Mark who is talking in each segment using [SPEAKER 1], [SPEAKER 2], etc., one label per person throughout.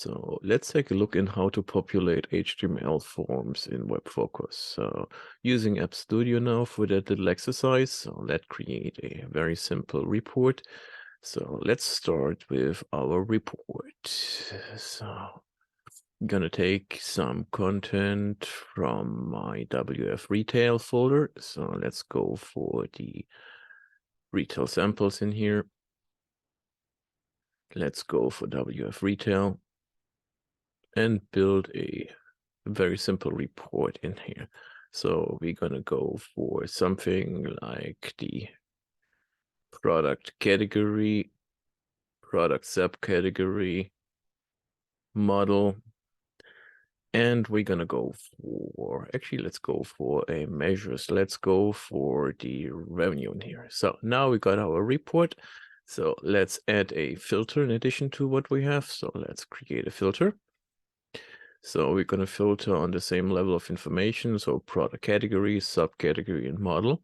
[SPEAKER 1] So let's take a look in how to populate HTML forms in WebFOCUS. So using AppStudio now for that little exercise. So let's create a very simple report. So let's start with our report. So I'm gonna take some content from my WF retail folder. So let's go for the retail samples in here. Let's go for WF retail and build a very simple report in here. So we're gonna go for something like the product category, product subcategory, model, and we're gonna go for, actually, let's go for a measures. Let's go for the revenue in here. So now we got our report. So let's add a filter in addition to what we have. So let's create a filter. So we're going to filter on the same level of information. So product category, subcategory, and model.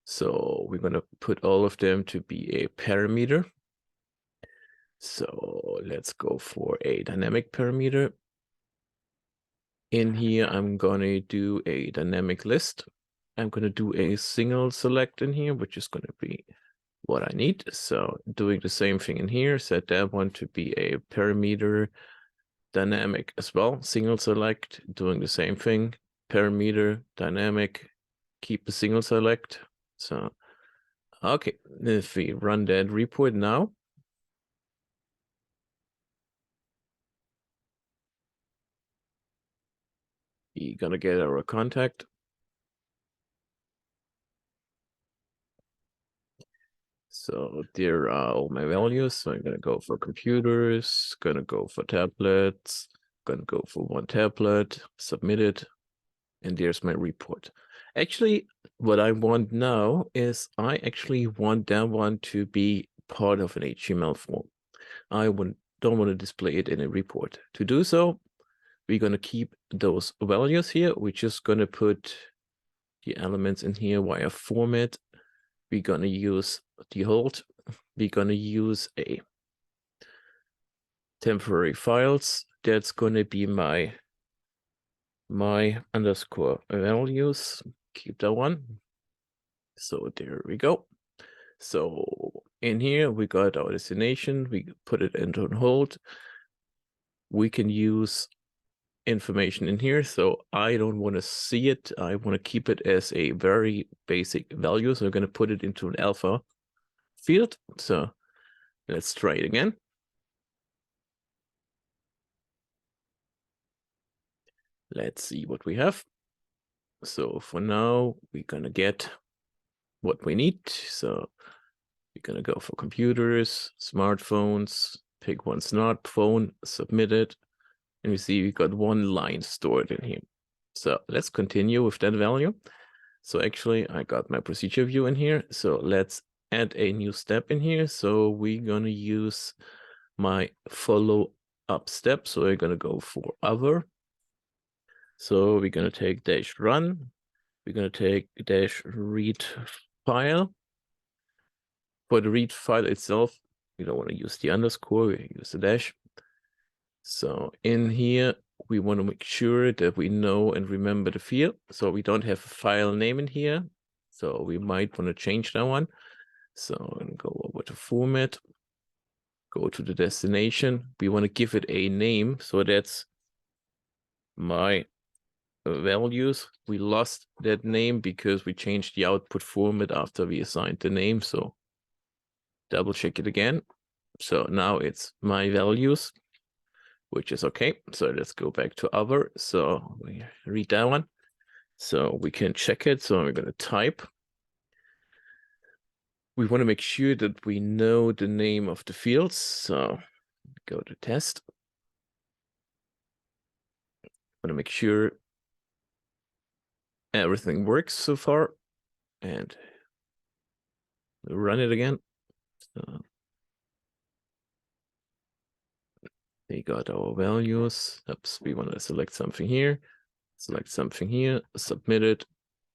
[SPEAKER 1] So we're going to put all of them to be a parameter. So let's go for a dynamic parameter. In here, I'm going to do a dynamic list. I'm going to do a single select in here, which is going to be what I need. So doing the same thing in here, set that one to be a parameter dynamic as well, single select, doing the same thing, parameter, dynamic, keep a single select. So, okay, if we run that report now, we're gonna get our contact. So there are all my values. So I'm gonna go for computers, gonna go for tablets, gonna go for one tablet, submit it, and there's my report. Actually, what I want now is I actually want that one to be part of an HTML form. I don't want to display it in a report. To do so, we're going to keep those values here. We're just going to put the elements in here via format. We're going to use the hold. We're going to use a temporary files. That's going to be my underscore values. Keep that one. So there we go. So in here, we got our destination. We put it into on hold. We can use information in here. So I don't want to see it. I want to keep it as a very basic value. So I'm going to put it into an alpha field. So let's try it again. Let's see what we have. So for now, we're going to get what we need. So we're going to go for computers, smartphones, pick one smartphone, submit it. And we see we got one line stored in here. So let's continue with that value. So actually, I got my procedure view in here. So let's add a new step in here. So we're going to use my follow up step. So we're going to go for other. So we're going to take dash run. We're going to take dash read file. For the read file itself, we don't want to use the underscore, we use the dash. So in here, we want to make sure that we know and remember the field. So we don't have a file name in here. So we might want to change that one. So I'm go over to format, go to the destination. We want to give it a name. So that's my values. We lost that name because we changed the output format after we assigned the name. So double check it again. So now it's my values, which is okay. So let's go back to other. So we read that one. So we can check it. So we're going to type. We want to make sure that we know the name of the fields. So go to test. Want to make sure everything works so far. And run it again. So we got our values. Oops, we want to select something here. Select something here. Submit it.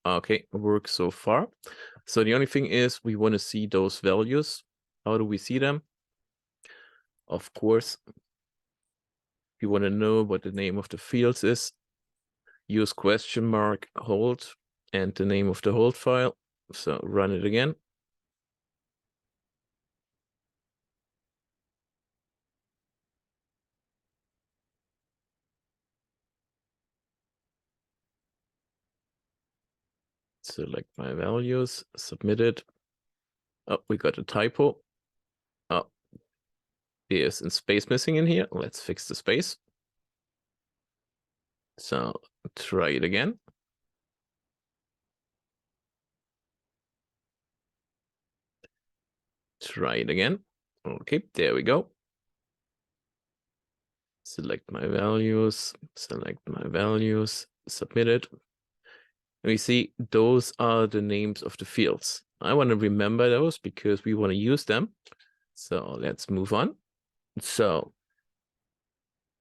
[SPEAKER 1] Okay, works so far. So the only thing is we want to see those values. How do we see them? Of course, If you want to know what the name of the fields is, use question mark hold and the name of the hold file. So run it again. Select my values, submit it. Oh, we got a typo. Oh, there's a space missing in here. Let's fix the space. So try it again. Try it again. Okay, there we go. Select my values, submit it. And we see those are the names of the fields. I want to remember those because we want to use them. So let's move on. So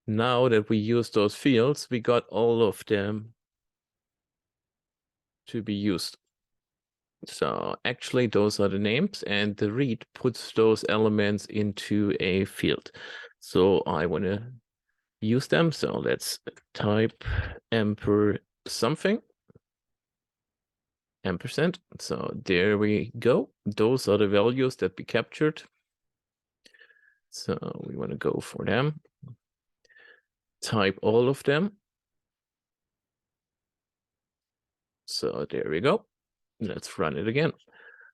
[SPEAKER 1] now that we use those fields, we got all of them to be used. So actually those are the names, and the read puts those elements into a field. So I want to use them. So let's type amper something. Ampersand. So there we go. Those are the values that we captured. So we want to go for them. Type all of them. So there we go. Let's run it again.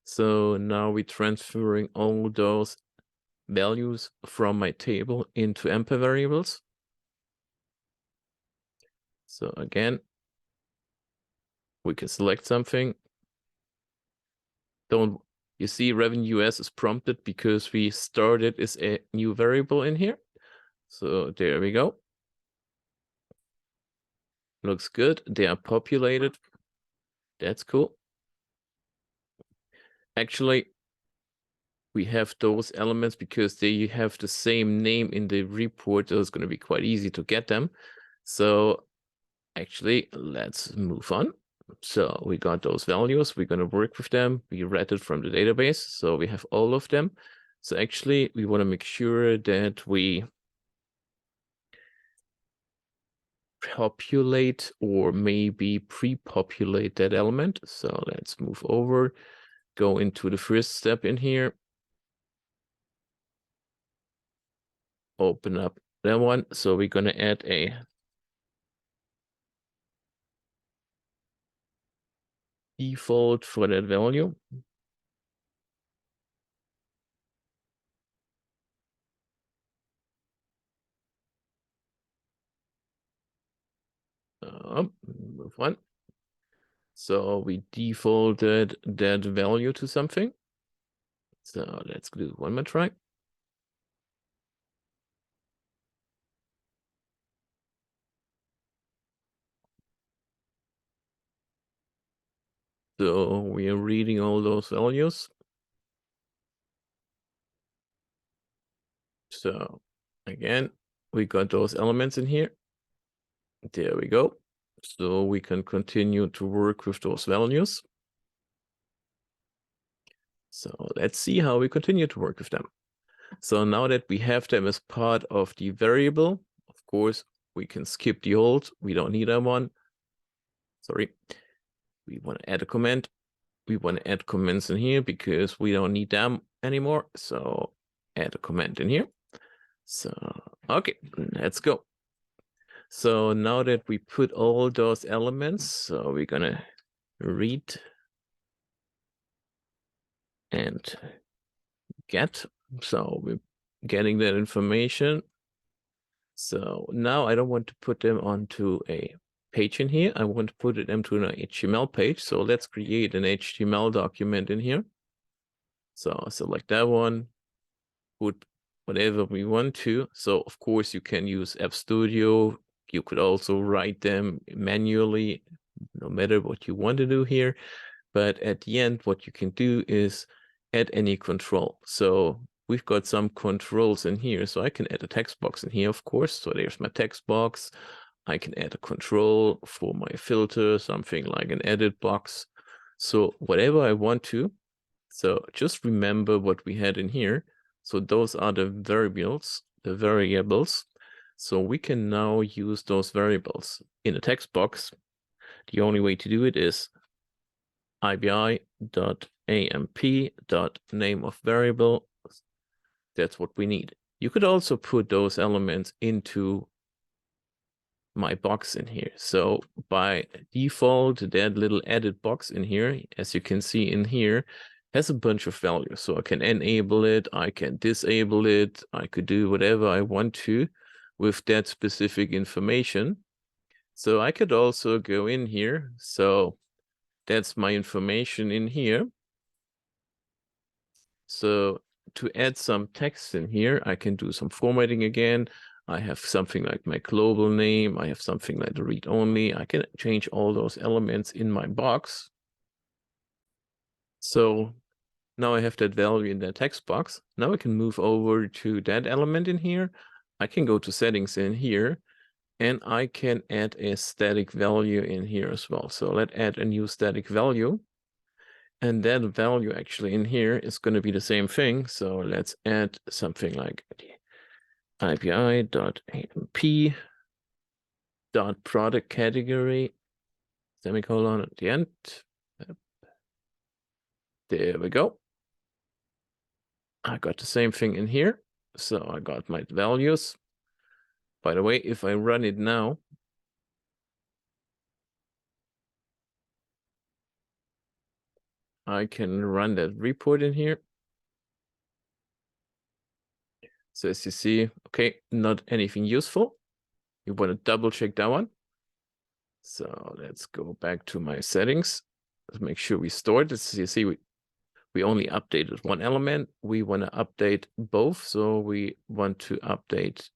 [SPEAKER 1] So now we're transferring all those values from my table into amper variables. So again, we can select something. You see revenue US is prompted because we started as a new variable in here. So there we go. Looks good. They are populated. That's cool. Actually, we have those elements because they have the same name in the report. So it's going to be quite easy to get them. So actually, let's move on. So we got those values. We're going to work with them. We read it from the database. So we have all of them. So actually, we want to make sure that we populate or maybe pre-populate that element. So let's move over, go into the first step in here. Open up that one. So we're going to add a default for that value. Move on. So we defaulted that value to something. So let's do one more try. So we are reading all those values. So again, we got those elements in here. There we go. So we can continue to work with those values. So let's see how we continue to work with them. So now that we have them as part of the variable, of course, we can skip the hold. We don't need that one. Sorry. We want to add a comment. We want to add comments in here because we don't need them anymore. So add a comment in here. So, okay, let's go. So now that we put all those elements, so we're going to read and get. So we're getting that information. So now I don't want to put them onto a page in here. I want to put it into an HTML page. So let's create an HTML document in here. So select that one, put whatever we want to. So of course you can use AppStudio. You could also write them manually, no matter what you want to do here. But at the end, what you can do is add any control. So we've got some controls in here. So I can add a text box in here, of course. So there's my text box. I can add a control for my filter, something like an edit box. So whatever I want to. So just remember what we had in here. So those are the variables. So we can now use those variables in a text box. The only way to do it is ibi.amp.name of variable. That's what we need. You could also put those elements into my box in here. So by default, that little edit box in here, as you can see in here, has a bunch of values. So I can enable it, I can disable it, I could do whatever I want to with that specific information. So I could also go in here. So that's my information in here. So to add some text in here, I can do some formatting again. I have something like my global name. I have something like the read only. I can change all those elements in my box. So now I have that value in that text box. Now I can move over to that element in here. I can go to settings in here and I can add a static value in here as well. So let's add a new static value. And that value actually in here is going to be the same thing. So let's add something like ipi.amp.product category, semicolon at the end. There we go. I got the same thing in here. So I got my values. By the way, if I run it now, I can run that report in here. So as you see, okay, not anything useful. You want to double check that one. So let's go back to my settings. Let's make sure we stored this. You see, we only updated one element. We want to update both. So we want to update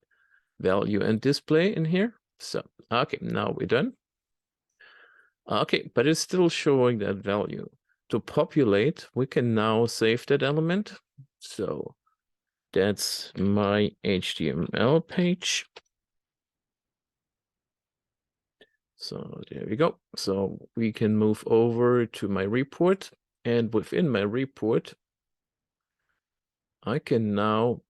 [SPEAKER 1] value and display in here. So, okay, now we're done. Okay, but it's still showing that value. To populate, we can now save that element. So that's my HTML page. So there we go. So we can move over to my report, and within my report, I can now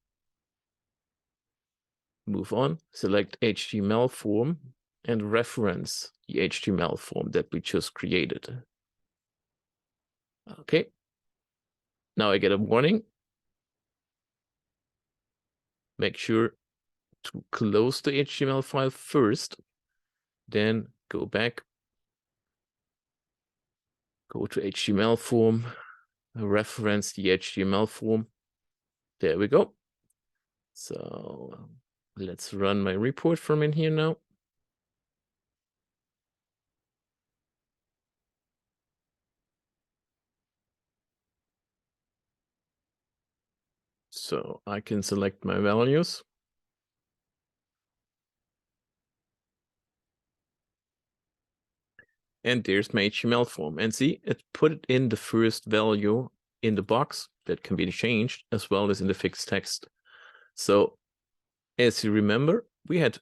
[SPEAKER 1] move on, select HTML form, and reference the HTML form that we just created. Okay. Now I get a warning. Make sure to close the HTML file first, then go back, go to HTML form, reference the HTML form. There we go. So let's run my report from in here now. So I can select my values. And there's my HTML form. And see, it put it in the first value in the box that can be changed, as well as in the fixed text. So as you remember, we had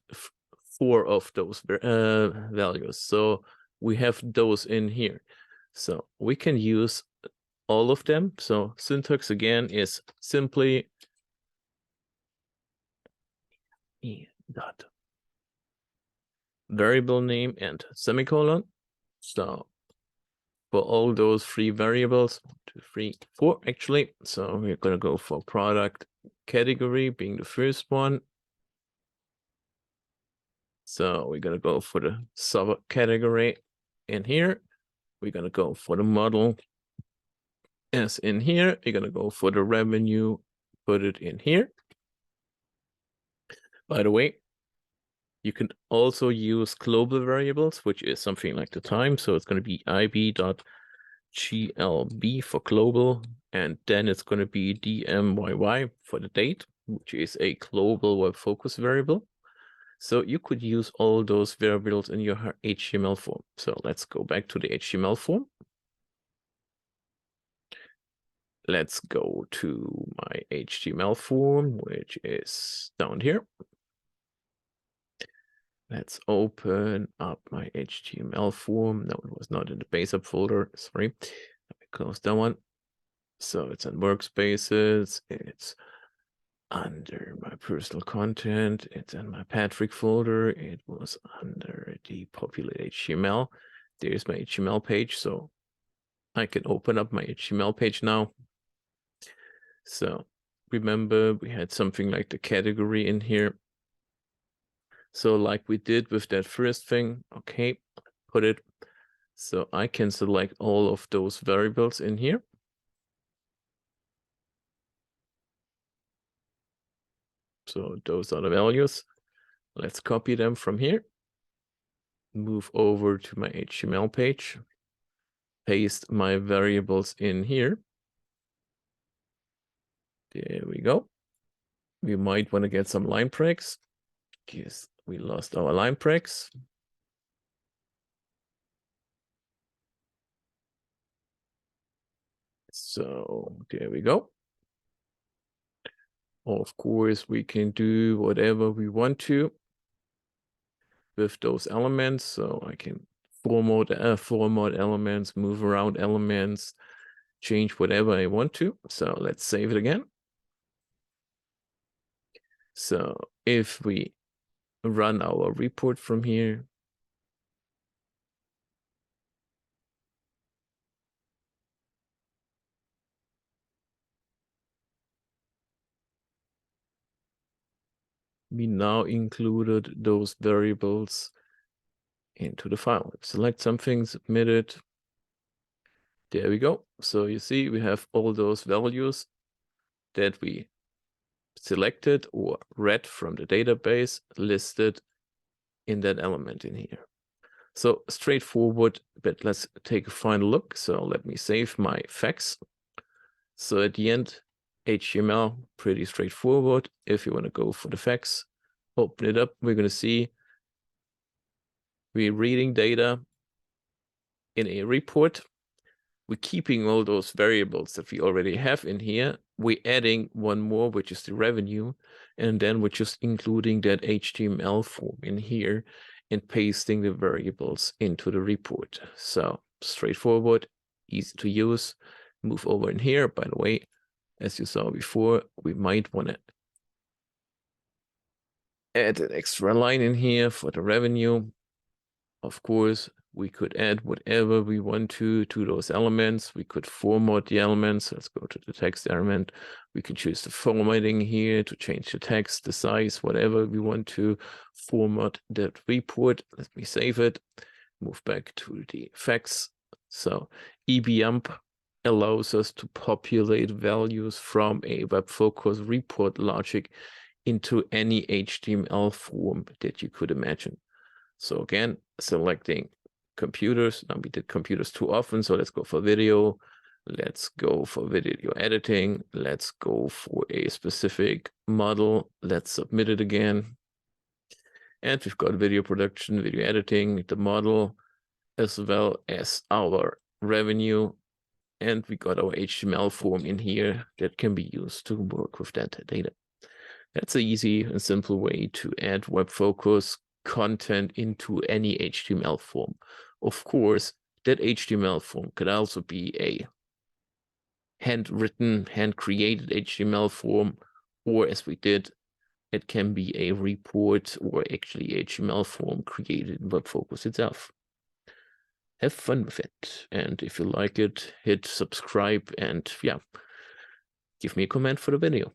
[SPEAKER 1] 4 of those values. So we have those in here. So we can use all of them. So syntax again is simply dot variable name and semicolon. So for all those 3 variables, 1, 2, 3, 4 actually. So we're going to go for product category being the first one. So we're going to go for the subcategory in here. We're going to go for the model as in here. You're going to go for the revenue, put it in here. By the way, you can also use global variables, which is something like the time. So it's going to be ib.glb for global, and then it's going to be dmyy for the date, which is a global WebFOCUS variable. So you could use all those variables in your HTML form. So let's go back to the HTML form. Let's go to my HTML form, which is down here. Let's open up my HTML form. No, it was not in the base up folder. Sorry. Let me close that one. So it's on workspaces. It's under my personal content. It's in my Patrick folder. It was under the Populate HTML. There's my HTML page. So I can open up my HTML page now. So remember, we had something like the category in here. So like we did with that first thing, okay, put it. So I can select all of those variables in here. So those are the values. Let's copy them from here. Move over to my HTML page. Paste my variables in here. There we go. We might want to get some line breaks because we lost our line breaks. So there we go. Of course, we can do whatever we want to with those elements. So I can format elements, move around elements, change whatever I want to. So let's save it again. So if we run our report from here, we now included those variables into the file. Select something, submit it. There we go. So you see, we have all those values that we selected or read from the database listed in that element in here. So straightforward, but let's take a final look. So let me save my facts. So at the end, HTML, pretty straightforward. If you want to go for the facts, open it up. We're going to see we're reading data in a report. We're keeping all those variables that we already have in here. We're adding one more, which is the revenue. And then we're just including that HTML form in here and pasting the variables into the report. So straightforward, easy to use. Move over in here. By the way, as you saw before, we might want to add an extra line in here for the revenue. Of course, we could add whatever we want to those elements. We could format the elements. Let's go to the text element. We can choose the formatting here to change the text, the size, whatever we want to format that report. Let me save it. Move back to the facts. So EBump allows us to populate values from a WebFOCUS report logic into any HTML form that you could imagine. So again, selecting computers. Now we did computers too often, so let's go for video. Let's go for video editing. Let's go for a specific model. Let's submit it again. And we've got video production, video editing, the model, as well as our revenue. And we got our HTML form in here that can be used to work with that data. That's an easy and simple way to add WebFOCUS content into any HTML form. Of course, that HTML form could also be a handwritten, hand-created HTML form, or as we did, it can be a report or actually HTML form created in WebFOCUS itself. Have fun with it. And if you like it, hit subscribe and yeah, give me a comment for the video.